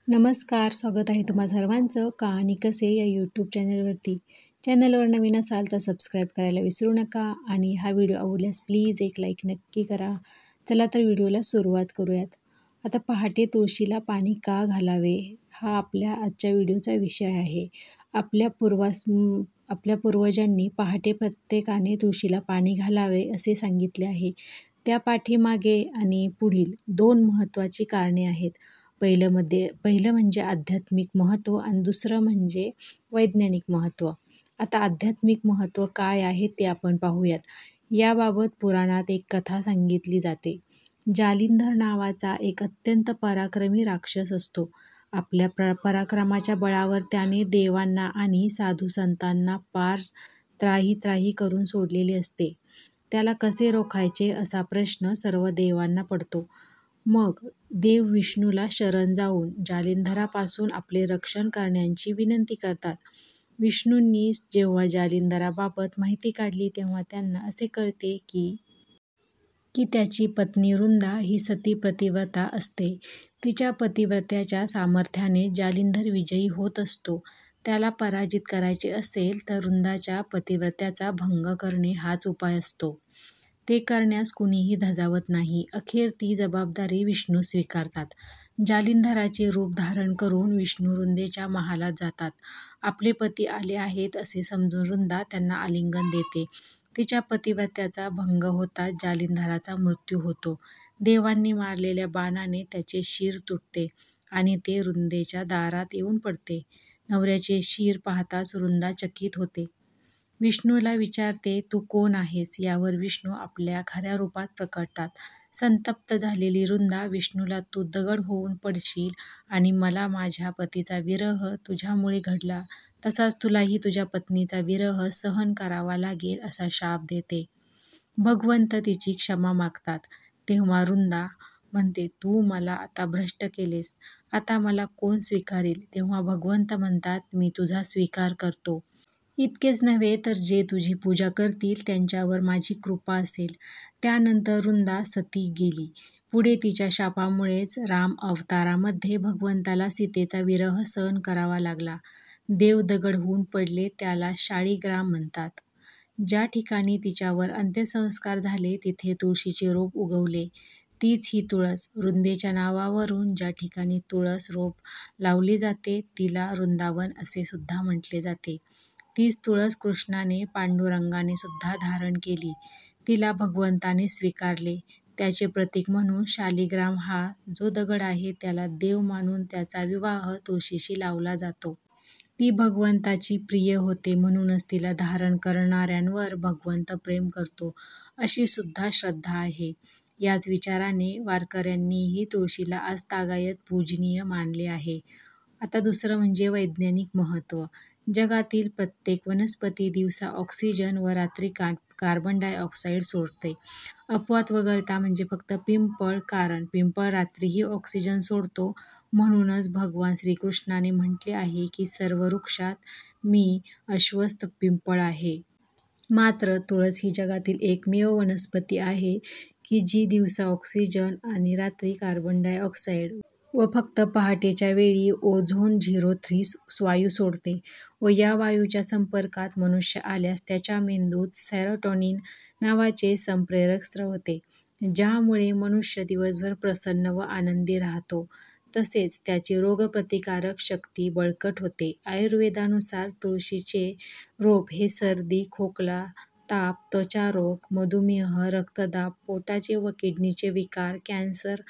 नमस्कार, स्वागत आहे तुम्हा सर्वांचं कहाणी कसे या यूट्यूब चॅनलवरती. चॅनलवर नवीन असाल तर सबस्क्राईब करायला विसरू नका आणि हा व्हिडिओ आवडल्यास प्लीज एक लाईक नक्की करा. चला तर व्हिडिओला सुरुवात करूयात. आता पहाटे तुळशीला पाणी का घालावे हा आपल्या आजच्या व्हिडिओचा विषय आहे. आपल्या पूर्वजांनी पहाटे प्रत्येकाने तुळशीला पाणी घालावे असे सांगितले आहे. त्या पाठीमागे आणि पुढील दोन महत्त्वाची कारणे आहेत. पहिलं म्हणजे आध्यात्मिक महत्त्व आणि दुसरं म्हणजे वैज्ञानिक महत्त्व. आता आध्यात्मिक महत्त्व काय आहे ते आपण पाहूयात. याबाबत पुराणात एक कथा सांगितली जाते. जालिंधर नावाचा एक अत्यंत पराक्रमी राक्षस असतो. आपल्या पराक्रमाच्या बळावर त्याने देवांना आणि साधू संतांना पार त्राही करून सोडलेले असते. त्याला कसे रोखायचे असा प्रश्न सर्व देवांना पडतो. मग देव विष्णूला शरण जाऊन जालिंधरापासून आपले रक्षण करण्याची विनंती करतात. विष्णूंनी जेव्हा जालिंधराबाबत माहिती काढली तेव्हा त्यांना असे कळते की त्याची पत्नी रुंदा ही सती पतिव्रता असते. तिच्या पतिव्रत्याच्या सामर्थ्याने जालिंधर विजयी होत असतो. त्याला पराजित करायचे असेल तर रुंदाच्या पतिव्रत्याचा भंग करणे हाच उपाय असतो. ते करण्यास कुणीही धजावत नाही. अखेर ती जबाबदारी विष्णू स्वीकारतात. जालिंधराचे रूप धारण करून विष्णू रुंदेच्या महालात जातात. आपले पती आले आहेत असे समजून रुंदा त्यांना आलिंगन देते. तिच्या पतिव्रत्याचा भंग होताच जालिंधराचा मृत्यू होतो. देवांनी मारलेल्या बाणाने त्याचे शिर तुटते आणि ते रुंदेच्या दारात येऊन पडते. नवऱ्याचे शिर पाहताच रुंदा चकित होते. विष्णूला विचारते, तू कोण आहेस? यावर विष्णू आपल्या खऱ्या रूपात प्रकटतात. संतप्त झालेली रुंदा विष्णूला तू दगड होऊन पडशील आणि मला माझ्या पतीचा विरह तुझ्यामुळे घडला तसाच तुलाही तुझ्या पत्नीचा विरह सहन करावा लागेल असा शाप देते. भगवंत तिची क्षमा मागतात. तेव्हा रुंदा म्हणते, तू मला आता भ्रष्ट केलेस. आता मला कोण स्वीकारेल? तेव्हा भगवंत म्हणतात, मी तुझा स्वीकार करतो. इतकेच नव्हे तर जे तुझी पूजा करतील त्यांच्यावर माझी कृपा असेल. त्यानंतर रुंदा सती गेली. पुढे तिच्या शापामुळेच राम अवतारामध्ये भगवंताला सीतेचा विरह सहन करावा लागला. देव दगड होऊन पडले त्याला शाळीग्राम म्हणतात. ज्या ठिकाणी तिच्यावर अंत्यसंस्कार झाले तिथे तुळशीचे रोप उगवले. तीच ही तुळस. रुंदेच्या नावावरून ज्या ठिकाणी तुळस रोप लावले जाते तिला वृंदावन असे सुद्धा म्हटले जाते. तीच तुळस कृष्णाने पांडुरंगाने सुद्धा धारण केली. तिला भगवंताने स्वीकारले. त्याचे प्रतीक म्हणून शालिग्राम हा जो दगड आहे त्याला देव मानून त्याचा विवाह तुळशीशी लावला जातो. ती भगवंताची प्रिय होते म्हणूनच तिला धारण करणाऱ्यांवर भगवंत प्रेम करतो अशी सुद्धा श्रद्धा आहे. याच विचाराने वारकऱ्यांनीही तुळशीला आजतागायत पूजनीय मानले आहे. आता दुसरं म्हणजे वैज्ञानिक महत्त्व. जगातील प्रत्येक वनस्पती दिवसा ऑक्सिजन व रात्री कार्बन डायऑक्साईड सोडते. अपवाद वगळता म्हणजे फक्त पिंपळ, कारण पिंपळ रात्रीही ऑक्सिजन सोडतो. म्हणूनच भगवान श्रीकृष्णाने म्हटले आहे की सर्व वृक्षात मी अश्वत्थ पिंपळ आहे. मात्र तुळस ही जगातील एकमेव वनस्पती आहे की जी दिवसा ऑक्सिजन आणि रात्री कार्बन डायऑक्साईड व फक्त पहाटेच्या वेळी ओझोन 03 वायू सोडते व या वायूच्या संपर्कात मनुष्य आल्यास त्याच्या मेंदूत सेरोटोनिन नावाचे संप्रेरक स्रवते, ज्यामुळे मनुष्य दिवसभर प्रसन्न व आनंदी राहतो. तसेच त्याची रोगप्रतिकारक शक्ती बळकट होते. आयुर्वेदानुसार तुळशीचे रोप हे सर्दी, खोकला, ताप, त्वचारोग, मधुमेह, रक्तदाब, पोटाचे व किडनीचे विकार, कॅन्सर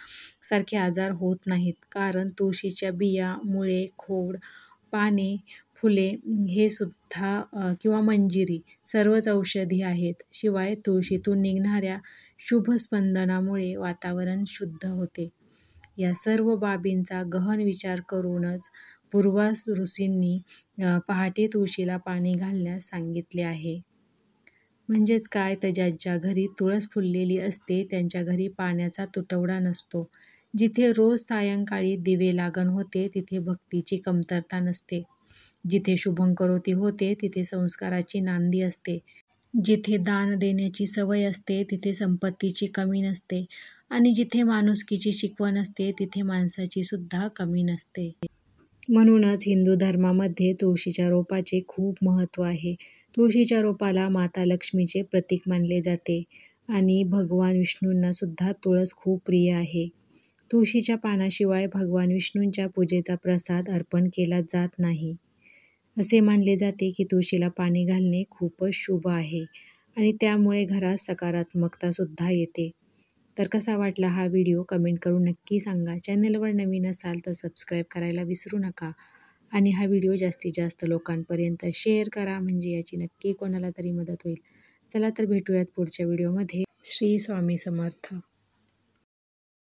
सारखे आजार होत नाहीत. कारण तुळशीच्या बिया, मुळे, खोड, पाने, फुले हे सुद्धा किंवा मंजिरी सर्वच औषधी आहेत. शिवाय तुळशीतून निघणाऱ्या शुभ स्पंदनामुळे वातावरण शुद्ध होते. या सर्व बाबींचा गहन विचार करूनच पूर्व ऋषींनी पहाटे तुळशीला पाणी घालण्यास सांगितले आहे. म्हणजेच काय तर ज्यांच्या घरी तुळस फुललेली असते त्यांच्या घरी पाण्याचा तुटवडा नसतो. जिथे रोज सायंकाळी दिवे लागण होते तिथे भक्तीची कमतरता नसते. जिथे शुभंकरोती होते तिथे संस्काराची नांदी असते. जिथे दान देण्याची सवय असते तिथे संपत्तीची कमी नसते आणि जिथे माणुसकीची शिकवण असते तिथे माणसाची सुद्धा कमी नसते. म्हणूनच हिंदू धर्मामध्ये तुळशीच्या रोपाचे खूप महत्त्व आहे. तुळशीच्या रोपाला माता लक्ष्मीचे प्रतीक मानले जाते आणि भगवान विष्णूंना सुद्धा तुळस खूप प्रिय आहे. तुळशीच्या पानाशिवाय भगवान विष्णूंच्या पूजेचा प्रसाद अर्पण केला जात नाही. असे मानले जाते की तुळशीला पाणी घालणे खूपच शुभ आहे आणि त्यामुळे घरात सकारात्मकता सुद्धा येते. तर कसा वाटला हा व्हिडिओ कमेंट करून नक्की सांगा. चॅनलवर नवीन असाल तर सबस्क्राईब करायला विसरू नका आणि हा व्हिडिओ जास्तीत जास्त लोकांपर्यंत शेअर करा, म्हणजे याची नक्की कोणाला तरी मदत होईल. चला तर भेटूयात पुढच्या व्हिडिओमध्ये. श्री स्वामी समर्थ.